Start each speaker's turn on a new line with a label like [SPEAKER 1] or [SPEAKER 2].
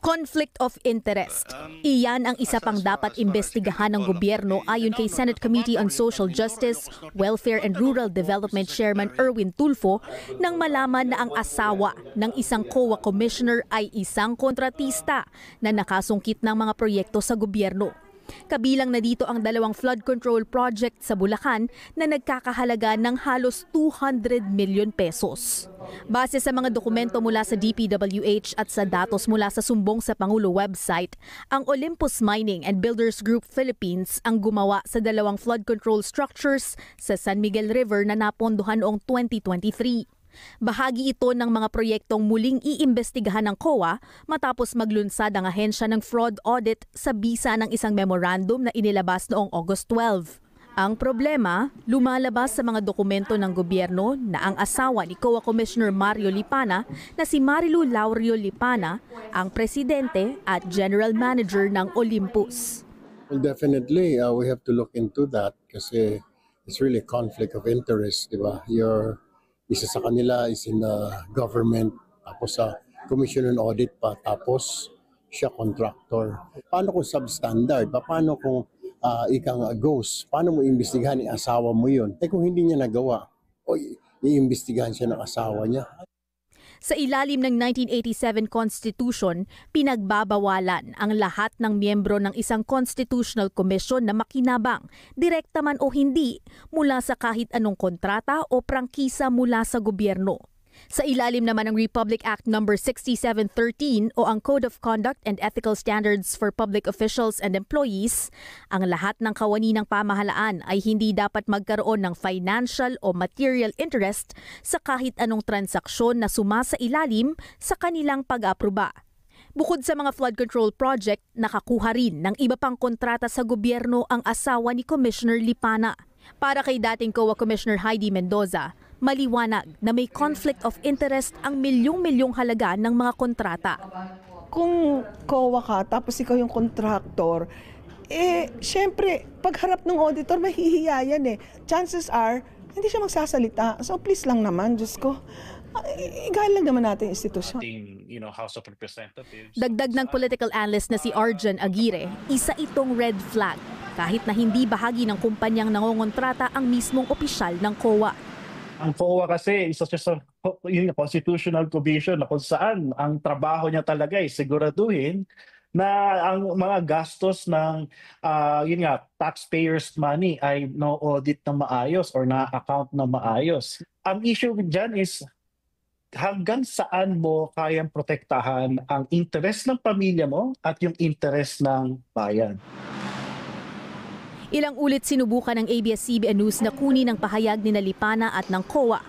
[SPEAKER 1] Conflict of interest. Iyan ang isa pang dapat imbestigahan ng gobyerno ayon kay Senate Committee on Social Justice, Welfare and Rural Development Chairman Erwin Tulfo nang malaman na ang asawa ng isang COA commissioner ay isang kontratista na nakasungkit ng mga proyekto sa gobyerno. Kabilang na dito ang 2 flood control project sa Bulacan na nagkakahalaga ng halos 200 million pesos. Base sa mga dokumento mula sa DPWH at sa datos mula sa sumbong sa Pangulo website, ang Olympus Mining and Builders Group Philippines ang gumawa sa 2 flood control structures sa San Miguel River na napondohan noong 2023. Bahagi ito ng mga proyektong muling iimbestigahan ng COA matapos maglunsad ang ahensya ng fraud audit sa bisa ng isang memorandum na inilabas noong August 12. Ang problema, lumalabas sa mga dokumento ng gobyerno na ang asawa ni COA Commissioner Mario Lipana na si Marilu Laurio Lipana ang presidente at general manager ng Olympus.
[SPEAKER 2] Well, definitely, we have to look into that kasi it's really a conflict of interest, di ba? Isa sa kanila is in the government, tapos sa commission and audit pa, tapos siya contractor. Paano kung substandard? Paano kung ikang ghost? Paano mo iimbestigahan yung asawa mo yun? Kung hindi niya nagawa, o iimbestigahan siya ng asawa niya.
[SPEAKER 1] Sa ilalim ng 1987 Constitution, pinagbabawalan ang lahat ng miyembro ng isang constitutional commission na makinabang, direkta man o hindi, mula sa kahit anong kontrata o prangkisa mula sa gobyerno. Sa ilalim naman ng Republic Act No. 6713 o ang Code of Conduct and Ethical Standards for Public Officials and Employees, ang lahat ng kawani ng pamahalaan ay hindi dapat magkaroon ng financial o material interest sa kahit anong transaksyon na sumasailalim sa kanilang pag-aproba. Bukod sa mga flood control project, nakakuha rin ng iba pang kontrata sa gobyerno ang asawa ni Commissioner Lipana. Para kay dating COA Commissioner Heidi Mendoza, maliwanag na may conflict of interest ang milyong-milyong halaga ng mga kontrata.
[SPEAKER 3] Kung COA ka tapos ikaw yung contractor, syempre, pagharap ng auditor, mahihiya yan eh. Chances are, hindi siya magsasalita. So please lang naman, Diyos ko. Igalang naman natin yung institusyon.
[SPEAKER 4] House of Representatives.
[SPEAKER 1] Dagdag ng political analyst na si Arjan Aguirre, isa itong red flag kahit na hindi bahagi ng kumpanyang nangongontrata ang mismong opisyal ng COA.
[SPEAKER 4] Ang COA kasi isa siya sa constitutional commission na kung saan ang trabaho niya talaga ay siguraduhin na ang mga gastos ng taxpayers' money ay no-audit na maayos or na-account na maayos. Ang issue dyan is hanggang saan mo kayang protektahan ang interes ng pamilya mo at yung interes ng bayan.
[SPEAKER 1] Ilang ulit sinubukan ng ABS-CBN News na kunin ang pahayag ni Lipana at ng COA.